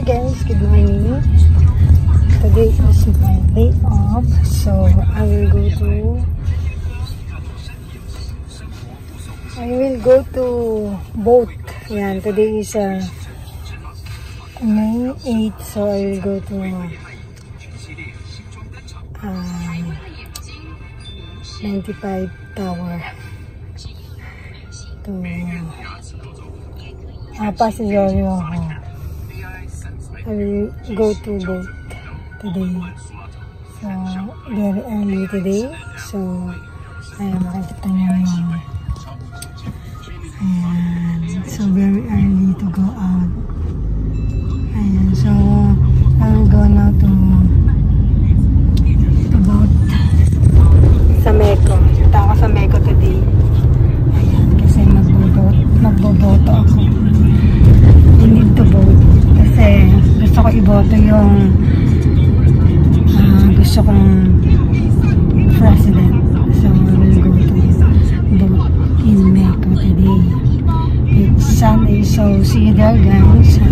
guys, good morning. Today is my day off, so I will go to boat. Yan, today is May 8, so I will go to 95 Tower to Pasijorio. I will go to boat today, so very early today, so ayan, makikita nyo yung ayan, so very early to go out. Ayan, so I will go now to boat sa Meco. Punta ako sa Meco today. Ayan, kasi magboboto ako. I need to vote kasi gusto ko iboto yung gusto kong president. So I will go to vote in Meco today. It's Sunday, so see you there guys,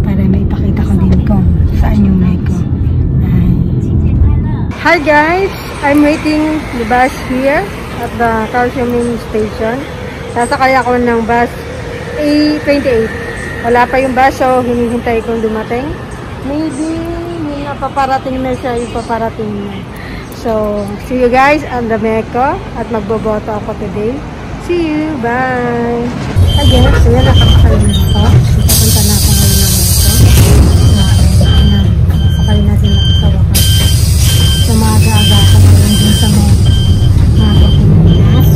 para may ipakita ko din kung saan yung Meco. Hi guys, I'm waiting the bus here at the Calcium Station. Sasakay ako ng bus A28. Wala pa yung bus, so hinihintay kong dumating. Maybe yung napaparating na siya, yung paparating na. So, see you guys on the Meco at magboboto ako today. See you, bye! Hi guys, so yan, nakakakay na ako. Pupunta na ako ngayon ng Meco. Sakay natin ako sa wakas. So, maaga-aga ka na lang din sa mga Pilipinas.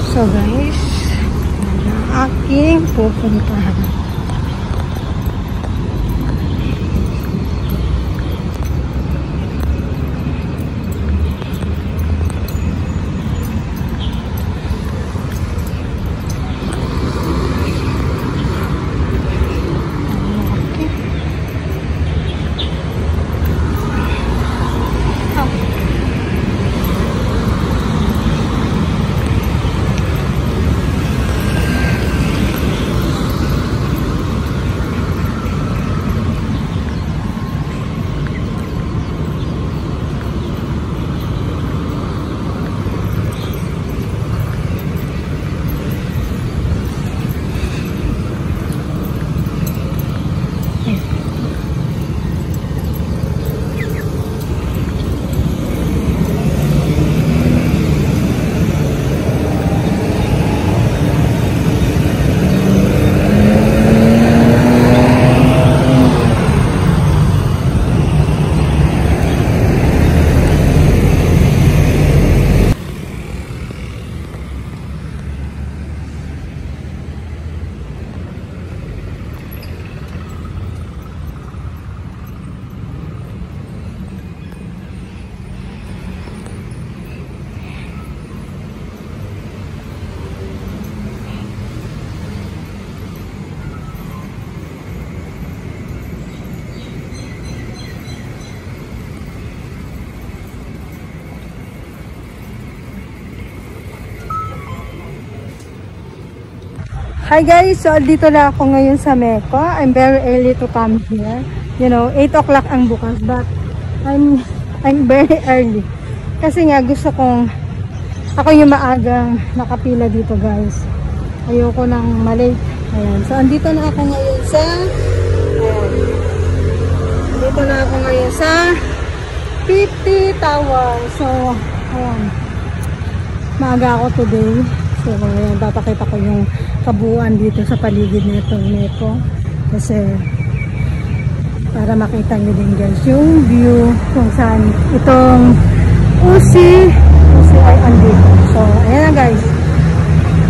So guys, aking pupuntahan. Hi guys, so dito na ako ngayon sa Meco. I'm very early to come here. You know, 8 o'clock ang bukas, but I'm very early. Kasi nga gusto kong ako yung maagang nakapila dito guys. Ayoko nang malate. Ayan. So andito na ako ngayon sa Dito na ako ngayon sa 50 Tower. So ayan. Maaga ako today. So ngayon papakita ko yung kabuuan dito sa paligid nitong Meko. Kasi para makita nyo din guys yung view kung saan itong Usi ay andito. So ayan na guys,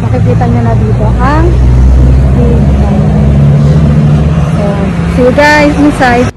makikita nyo na dito ang big bang. So see you guys inside.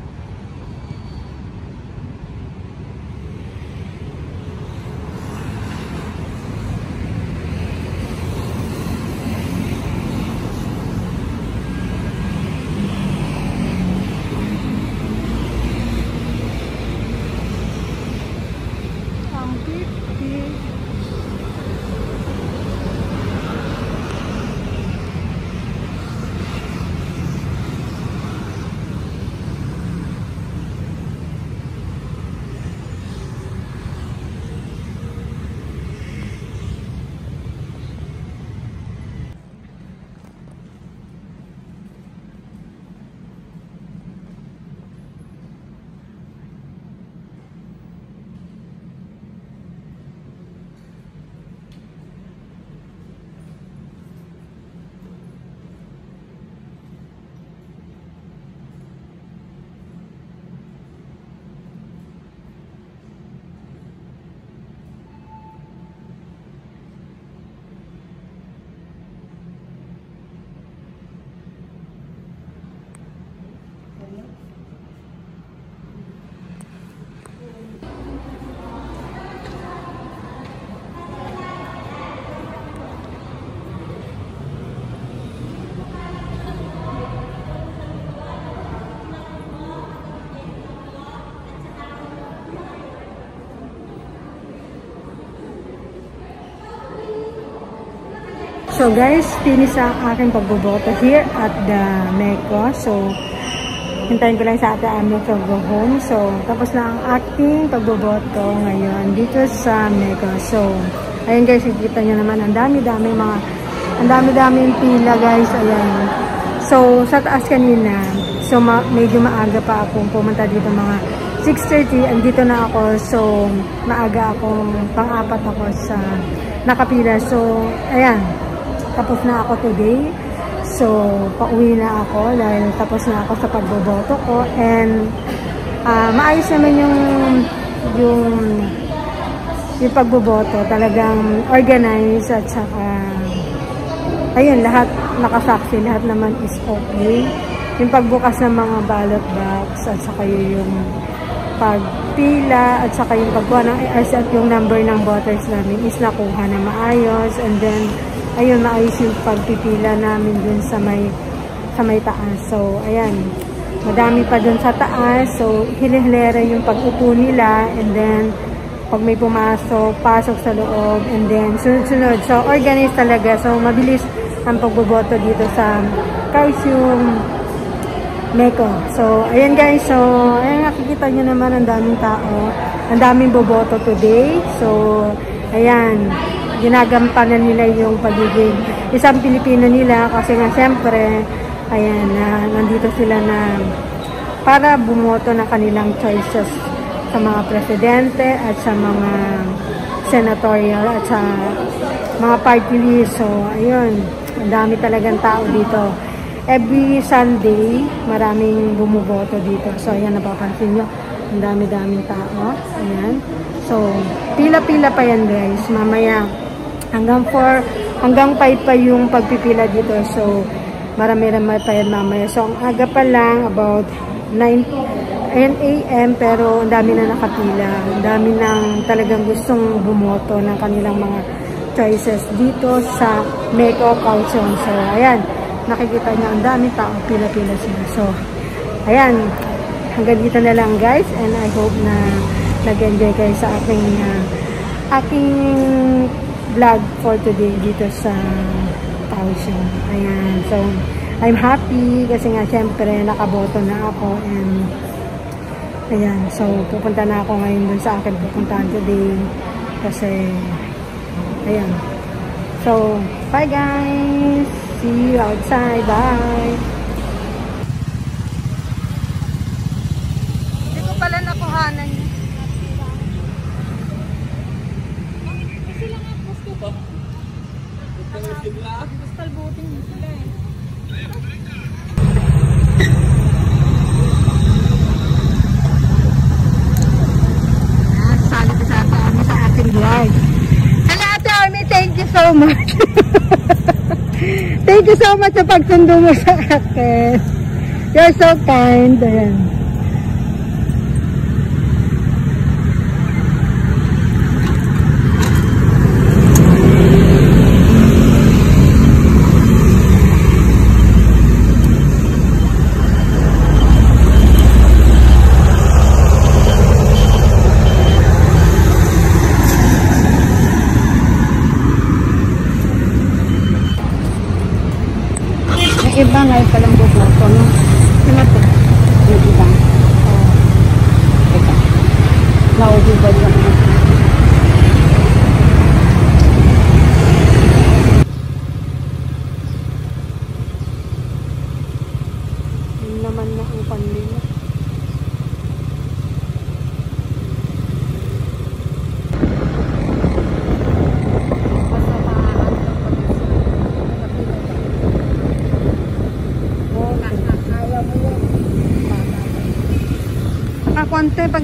So guys, finish ang aking pagboboto here at the Meko. So, hintayin ko lang sa ate Ami to go home. So, tapos na ang aking pagboboto ngayon dito sa Meko. So, ayun guys, nakikita nyo naman, ang dami-daming pila guys. Ayan. So, sa taas kanina, so medyo maaga pa akong pumunta dito mga 6:30. Andito na ako. So, maaga akong pang-apat ako sa nakapila. So, ayan. Tapos na ako today. So, pauwi na ako dahil tapos na ako sa pagboboto ko. And, maayos naman yung pagboboto. Talagang organized at saka, ayun, lahat nakasaksi. Lahat naman is okay. Yung pagbukas ng mga ballot box at saka yung pagpila at saka yung pagkuha ng ARs at yung number ng voters namin is nakuha na maayos. And then, ayun, maayos yung pagpipila namin dun sa may taas. So, ayan. Madami pa dun sa taas. So, hilera yung pag-upo nila. And then, pag may pumasok, pasok sa loob. And then, sunod-sunod. So, organized talaga. So, mabilis ang pagboboto dito sa Kaohsiung Meko. So, ayan guys. So, ayan, nakikita nyo naman ang daming tao. Ang daming boboto today. So, ayan. Ginagampanan nila yung pagiging isang Pilipino nila kasi nga siyempre ayan nandito sila na para bumoto ng kanilang choices sa mga presidente at sa mga senatorial at sa mga party list. So ayun, ang dami talagang tao dito. Every Sunday maraming bumuboto dito. So ayan, napapansin nyo, ang dami-daming tao. Ayan. So pila-pila pa yan guys. Mamaya hanggang 5 pa yung pagpipila dito. So, marami-rami pa yan mamaya. So, ang aga pa lang, about 9 a.m. pero ang dami na nakapila. Ang dami nang talagang gustong bumoto ng kanilang mga choices dito sa Meko Kaohsiung. So, ayan. Nakikita niyo, ang daming tao, pila-pila sila. So, ayan. Hanggang dito na lang guys. And I hope na nag-enjoy kayo sa aking vlog for today dito sa Kaohsiung. Ayan. So, I'm happy kasi nga syempre nakaboto na ako and ayan. So, pupunta na ako ngayon dun sa akin pupuntahan today kasi ayan. So, bye guys! See you outside. Bye! Hindi ko pala nakuhanan yun. Coastal boating din sila eh. Salit sa kami sa ating vlog. Hello Ate Army, thank you so much. Thank you so much sa pagsundo mo sa akin. You're so kind. Ayan. Iba ngayon palang bubuto, no? Ano to? Yung iba. Teka. Naubibad lang naman. Yun naman na ang panlila. Konti pag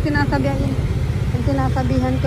sinasabihan ko